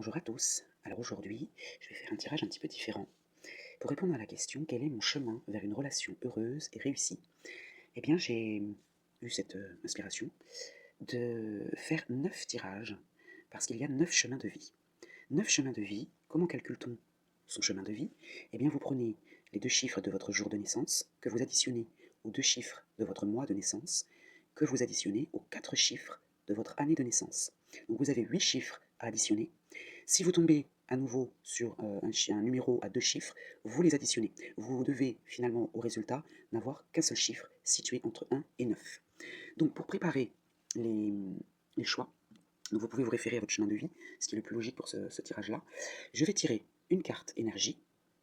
Bonjour à tous. Alors aujourd'hui, je vais faire un tirage un petit peu différent. Pour répondre à la question quel est mon chemin vers une relation heureuse et réussie, eh bien j'ai eu cette inspiration de faire 9 tirages, parce qu'il y a 9 chemins de vie. 9 chemins de vie, comment calcule-t-on son chemin de vie? Eh bien vous prenez les 2 chiffres de votre jour de naissance, que vous additionnez aux 2 chiffres de votre mois de naissance, que vous additionnez aux 4 chiffres de votre année de naissance. Donc vous avez 8 chiffres à additionner. Si vous tombez à nouveau sur un numéro à 2 chiffres, vous les additionnez. Vous devez finalement au résultat n'avoir qu'un seul chiffre situé entre 1 et 9. Donc pour préparer les, les choix, donc vous pouvez vous référer à votre chemin de vie, ce qui est le plus logique pour ce tirage-là. Je vais tirer une carte énergie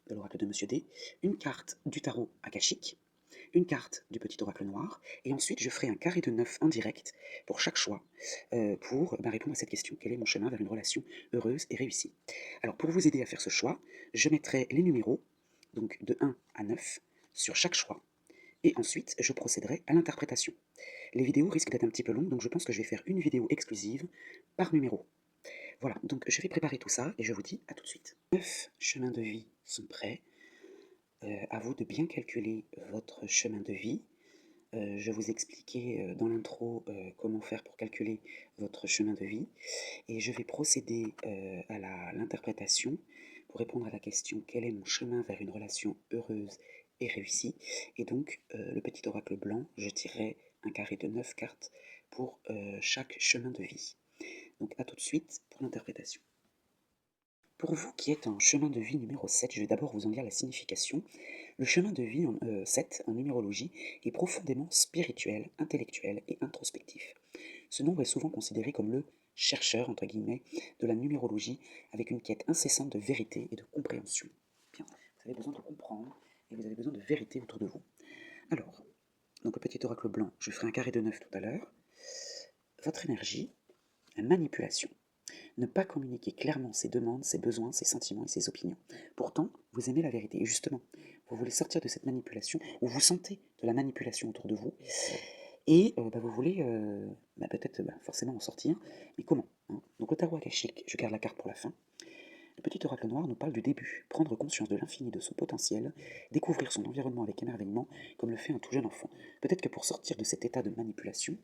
de l'oracle de Monsieur D, une carte du tarot akashique, une carte du petit oracle noir, et ensuite je ferai un carré de 9 en direct pour chaque choix, pour répondre à cette question, quel est mon chemin vers une relation heureuse et réussie. Alors pour vous aider à faire ce choix, je mettrai les numéros, donc de 1 à 9, sur chaque choix, et ensuite je procéderai à l'interprétation. Les vidéos risquent d'être un petit peu longues, donc je pense que je vais faire une vidéo exclusive par numéro. Voilà, donc je vais préparer tout ça, et je vous dis à tout de suite. 9 chemins de vie sont prêts. À vous de bien calculer votre chemin de vie. Je vous expliquais dans l'intro comment faire pour calculer votre chemin de vie. Et je vais procéder à l'interprétation pour répondre à la question quel est mon chemin vers une relation heureuse et réussie. Et donc, le petit oracle blanc, je tirerai un carré de 9 cartes pour chaque chemin de vie. Donc, à tout de suite pour l'interprétation. Pour vous qui êtes en chemin de vie numéro 7, je vais d'abord vous en lire la signification. Le chemin de vie 7 en numérologie est profondément spirituel, intellectuel et introspectif. Ce nombre est souvent considéré comme le chercheur, entre guillemets, de la numérologie, avec une quête incessante de vérité et de compréhension. Bien, vous avez besoin de comprendre et vous avez besoin de vérité autour de vous. Alors, donc le petit oracle blanc, je ferai un carré de 9 tout à l'heure. Votre énergie, la manipulation. Ne pas communiquer clairement ses demandes, ses besoins, ses sentiments et ses opinions. Pourtant, vous aimez la vérité. Et justement, vous voulez sortir de cette manipulation, ou vous sentez de la manipulation autour de vous, et vous voulez peut-être forcément en sortir. Mais comment, hein? Donc le tarot akashique, je garde la carte pour la fin. Le petit oracle noir nous parle du début, prendre conscience de l'infini de son potentiel, découvrir son environnement avec émerveillement, comme le fait un tout jeune enfant. Peut-être que pour sortir de cet état de manipulation,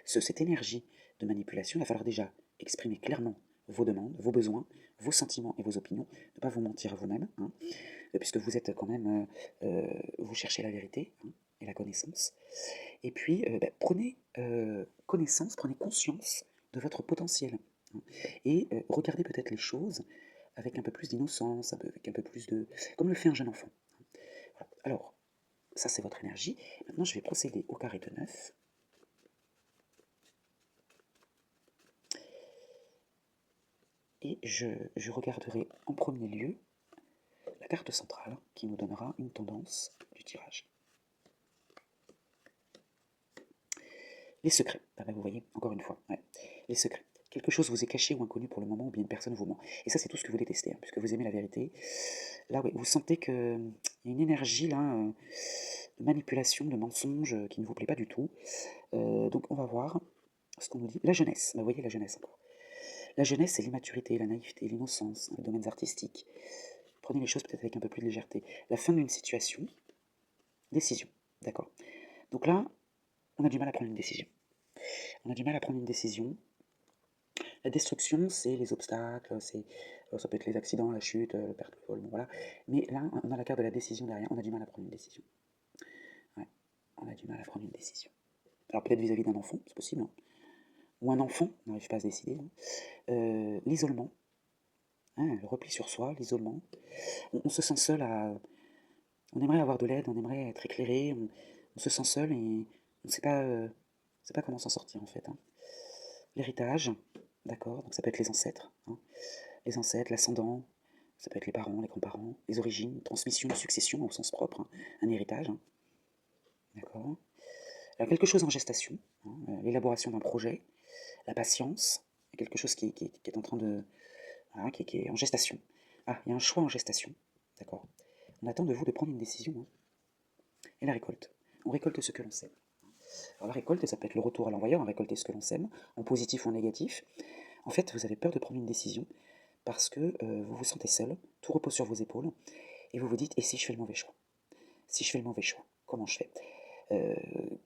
cette énergie de manipulation, il va falloir déjà exprimer clairement vos demandes, vos besoins, vos sentiments et vos opinions, ne pas vous mentir à vous-même, hein, puisque vous êtes quand même, vous cherchez la vérité, hein, et la connaissance. Et puis, prenez connaissance, prenez conscience de votre potentiel, hein, et regardez peut-être les choses avec un peu plus d'innocence, avec un peu plus de... comme le fait un jeune enfant. Voilà. Alors, ça c'est votre énergie. Maintenant, je vais procéder au carré de 9. Et je regarderai en premier lieu la carte centrale qui nous donnera une tendance du tirage. Les secrets. Ah ben vous voyez, encore une fois, ouais. Les secrets. Quelque chose vous est caché ou inconnu pour le moment, ou bien une personne vous ment. Et ça, c'est tout ce que vous détestez, hein, puisque vous aimez la vérité. Là, oui, vous sentez qu'il y a une énergie là, de manipulation, de mensonge, qui ne vous plaît pas du tout. Donc, on va voir ce qu'on nous dit. La jeunesse. Ben, vous voyez la jeunesse encore. La jeunesse, c'est l'immaturité, la naïveté, l'innocence, les domaines artistiques. Prenez les choses peut-être avec un peu plus de légèreté. La fin d'une situation, décision. D'accord. Donc là, on a du mal à prendre une décision. On a du mal à prendre une décision. La destruction, c'est les obstacles, ça peut être les accidents, la chute, le perte de vol, bon, voilà. Mais là, on a la carte de la décision derrière, on a du mal à prendre une décision. Ouais, on a du mal à prendre une décision. Alors peut-être vis-à-vis d'un enfant, c'est possible, hein. Ou un enfant n'arrive pas à se décider, hein. L'isolement, hein, le repli sur soi, l'isolement. On se sent seul on aimerait avoir de l'aide, on aimerait être éclairé, on se sent seul et on ne sait pas comment s'en sortir en fait, hein. L'héritage, d'accord, donc ça peut être les ancêtres, hein. Les ancêtres, l'ascendant, ça peut être les parents, les grands-parents, les origines, transmission, succession au sens propre, hein, un héritage, hein. D'accord. Alors, quelque chose en gestation, hein, l'élaboration d'un projet, la patience, quelque chose qui est en train de... Voilà, qui est en gestation. Ah, il y a un choix en gestation, d'accord. On attend de vous de prendre une décision, hein. Et la récolte. On récolte ce que l'on sème. Alors la récolte, ça peut être le retour à l'envoyeur, on récolter ce que l'on sème, en positif ou en négatif. En fait, vous avez peur de prendre une décision, parce que vous vous sentez seul, tout repose sur vos épaules, et vous vous dites: «Et si je fais le mauvais choix? Si je fais le mauvais choix, comment je fais?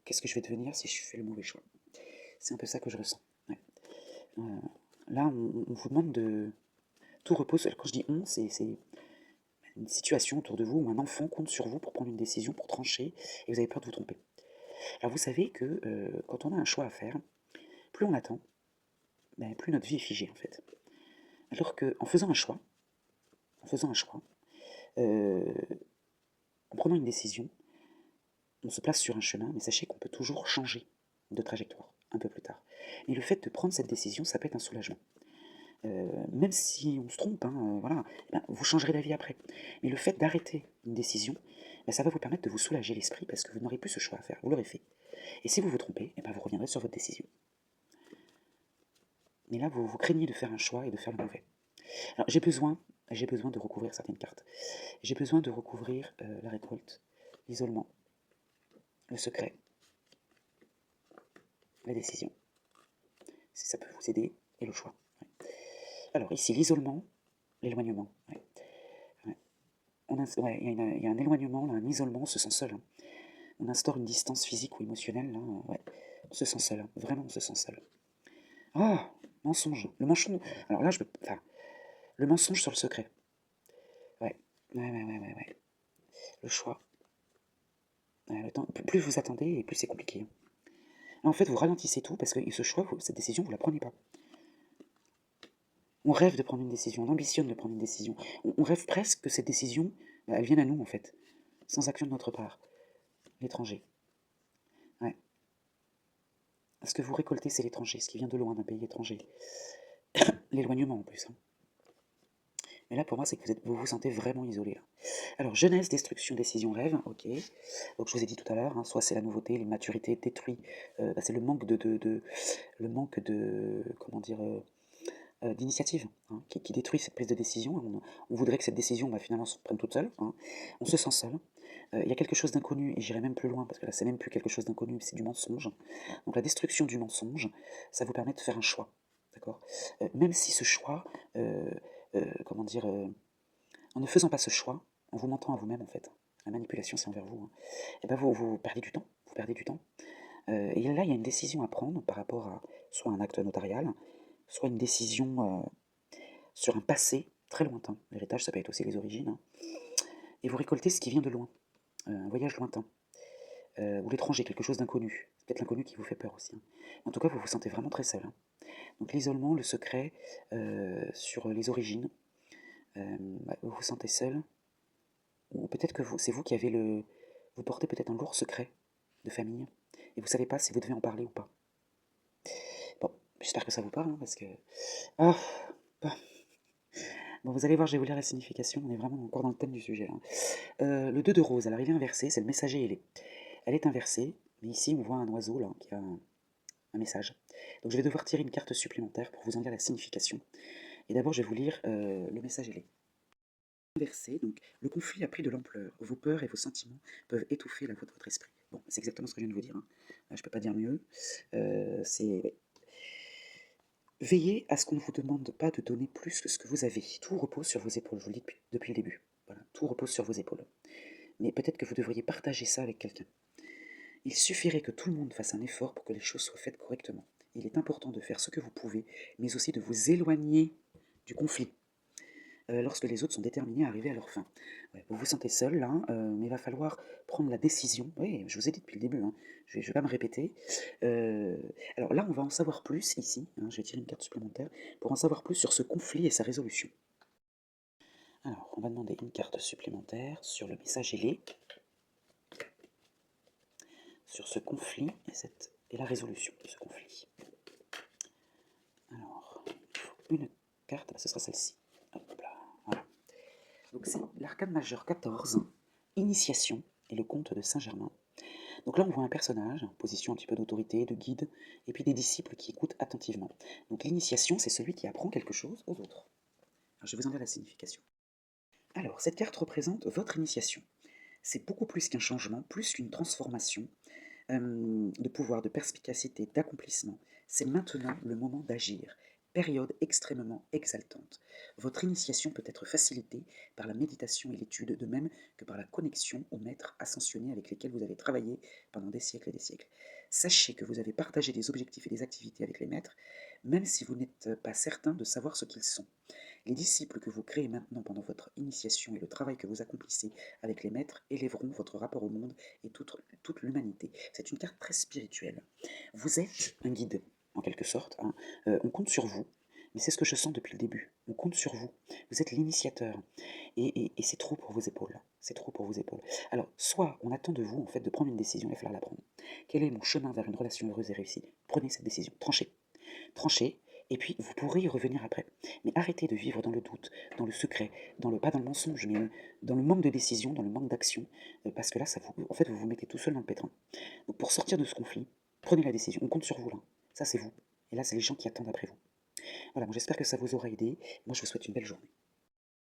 Qu'est-ce que je vais devenir si je fais le mauvais choix?» C'est un peu ça que je ressens, ouais. Heu, Là, on vous demande de tout repose quand je dis «on», c'est une situation autour de vous où un enfant compte sur vous pour prendre une décision, pour trancher, et vous avez peur de vous tromper. Alors vous savez que, quand on a un choix à faire, plus on attend, ben, plus notre vie est figée, en fait. Alors qu'en faisant un choix, en faisant un choix, heu, en prenant une décision, on se place sur un chemin, mais sachez qu'on peut toujours changer de trajectoire un peu plus tard. Et le fait de prendre cette décision, ça peut être un soulagement. Même si on se trompe, hein, voilà, eh ben, vous changerez d'avis après. Mais le fait d'arrêter une décision, ben, ça va vous permettre de vous soulager l'esprit parce que vous n'aurez plus ce choix à faire, vous l'aurez fait. Et si vous vous trompez, eh ben, vous reviendrez sur votre décision. Mais là, vous craignez de faire un choix et de faire le mauvais. Alors j'ai besoin de recouvrir certaines cartes. J'ai besoin de recouvrir la récolte, l'isolement, le secret, la décision. Si ça peut vous aider, et le choix. Ouais. Alors ici, l'isolement, l'éloignement. Ouais. Ouais. Ouais, il y a un éloignement, là, un isolement, on se sent seul, hein. On instaure une distance physique ou émotionnelle, là, ouais. On se sent seul, hein. Vraiment on se sent seul. Ah, mensonge. Le mensonge. Alors là, enfin, le mensonge sur le secret. Ouais. Ouais. Le choix. Ouais, le temps. Plus vous attendez, et plus c'est compliqué, hein. En fait, vous ralentissez tout parce que ce choix, cette décision, vous la prenez pas. On rêve de prendre une décision, on ambitionne de prendre une décision. On rêve presque que cette décision, elle vienne à nous, en fait, sans action de notre part. L'étranger. Ouais. Ce que vous récoltez, c'est l'étranger, ce qui vient de loin d'un pays étranger. L'éloignement, en plus, hein. Mais là, pour moi, c'est que vous vous sentez vraiment isolé, là. Alors, jeunesse, destruction, décision, rêve, ok. Donc, je vous ai dit tout à l'heure, hein, soit c'est la nouveauté, l'immaturité détruit, c'est le manque le manque de, comment dire, d'initiative, hein, qui détruit cette prise de décision. On voudrait que cette décision, bah, finalement, se prenne toute seule, hein. On se sent seul. Il y a quelque chose d'inconnu, et j'irai même plus loin, parce que là, c'est même plus quelque chose d'inconnu, c'est du mensonge. Donc, la destruction du mensonge, ça vous permet de faire un choix, d'accord? Même si ce choix, comment dire, en ne faisant pas ce choix, en vous mentant à vous-même, en fait, la manipulation, c'est envers vous, hein, et ben vous perdez du temps, vous perdez du temps. Et là, il y a une décision à prendre par rapport à soit un acte notarial, soit une décision sur un passé très lointain. L'héritage, ça peut être aussi les origines, hein. Et vous récoltez ce qui vient de loin, un voyage lointain, ou l'étranger, quelque chose d'inconnu. C'est peut-être l'inconnu qui vous fait peur aussi, hein. En tout cas, vous vous sentez vraiment très seul, hein. Donc l'isolement, le secret, sur les origines, ouais, vous vous sentez seul, ou peut-être que c'est vous qui avez vous portez peut-être un lourd secret de famille, et vous savez pas si vous devez en parler ou pas. Bon, j'espère que ça vous parle, hein, parce que... Ah, bon. Bon, vous allez voir, je vais vous lire la signification, on est vraiment encore dans le thème du sujet, là. Le 2 de rose, à l'arrivée inversée, c'est le messager ailé. Elle est inversée, mais ici on voit un oiseau là, qui a un message. Donc je vais devoir tirer une carte supplémentaire pour vous en dire la signification. Et d'abord, je vais vous lire le message ailé. Inversé, donc le conflit a pris de l'ampleur. Vos peurs et vos sentiments peuvent étouffer la voix de votre esprit. Bon, c'est exactement ce que je viens de vous dire, hein. Je peux pas dire mieux. C'est veillez à ce qu'on ne vous demande pas de donner plus que ce que vous avez. Tout repose sur vos épaules, je vous le dis depuis le début. Voilà, tout repose sur vos épaules. Mais peut-être que vous devriez partager ça avec quelqu'un. Il suffirait que tout le monde fasse un effort pour que les choses soient faites correctement. Il est important de faire ce que vous pouvez, mais aussi de vous éloigner du conflit, lorsque les autres sont déterminés à arriver à leur fin. Ouais, vous vous sentez seul là, mais il va falloir prendre la décision. Oui, je vous ai dit depuis le début, hein, je ne vais pas me répéter. Alors là, on va en savoir plus ici, hein, je vais tirer une carte supplémentaire, pour en savoir plus sur ce conflit et sa résolution. Alors, on va demander une carte supplémentaire sur le message ailé, sur ce conflit et la résolution de ce conflit. Alors, une carte, ce sera celle-ci. Hop là, voilà. Donc c'est l'arcane majeur 14, initiation, et le comte de Saint-Germain. Donc là, on voit un personnage, en position un petit peu d'autorité, de guide, et puis des disciples qui écoutent attentivement. Donc l'initiation, c'est celui qui apprend quelque chose aux autres. Alors, je vais vous en dire la signification. Alors, cette carte représente votre initiation. C'est beaucoup plus qu'un changement, plus qu'une transformation, de pouvoir, de perspicacité, d'accomplissement. C'est maintenant le moment d'agir. période extrêmement exaltante. Votre initiation peut être facilitée par la méditation et l'étude, de même que par la connexion aux maîtres ascensionnés avec lesquels vous avez travaillé pendant des siècles et des siècles. Sachez que vous avez partagé des objectifs et des activités avec les maîtres, même si vous n'êtes pas certain de savoir ce qu'ils sont. Les disciples que vous créez maintenant pendant votre initiation et le travail que vous accomplissez avec les maîtres élèveront votre rapport au monde et toute l'humanité. C'est une carte très spirituelle. Vous êtes un guide, en quelque sorte, hein. On compte sur vous, mais c'est ce que je sens depuis le début. On compte sur vous. Vous êtes l'initiateur. Et c'est trop pour vos épaules. C'est trop pour vos épaules. Alors, soit on attend de vous, en fait, de prendre une décision, il va falloir la prendre. Quel est mon chemin vers une relation heureuse et réussie? Prenez cette décision. Tranchez. Tranchez. Et puis, vous pourrez y revenir après. Mais arrêtez de vivre dans le doute, dans le secret, pas dans le mensonge, mais dans le manque de décision, dans le manque d'action, parce que là, en fait, vous vous mettez tout seul dans le pétrin. Donc, pour sortir de ce conflit, prenez la décision. On compte sur vous, là. Ça, c'est vous. Et là, c'est les gens qui attendent après vous. Voilà, moi, j'espère que ça vous aura aidé. Moi, je vous souhaite une belle journée.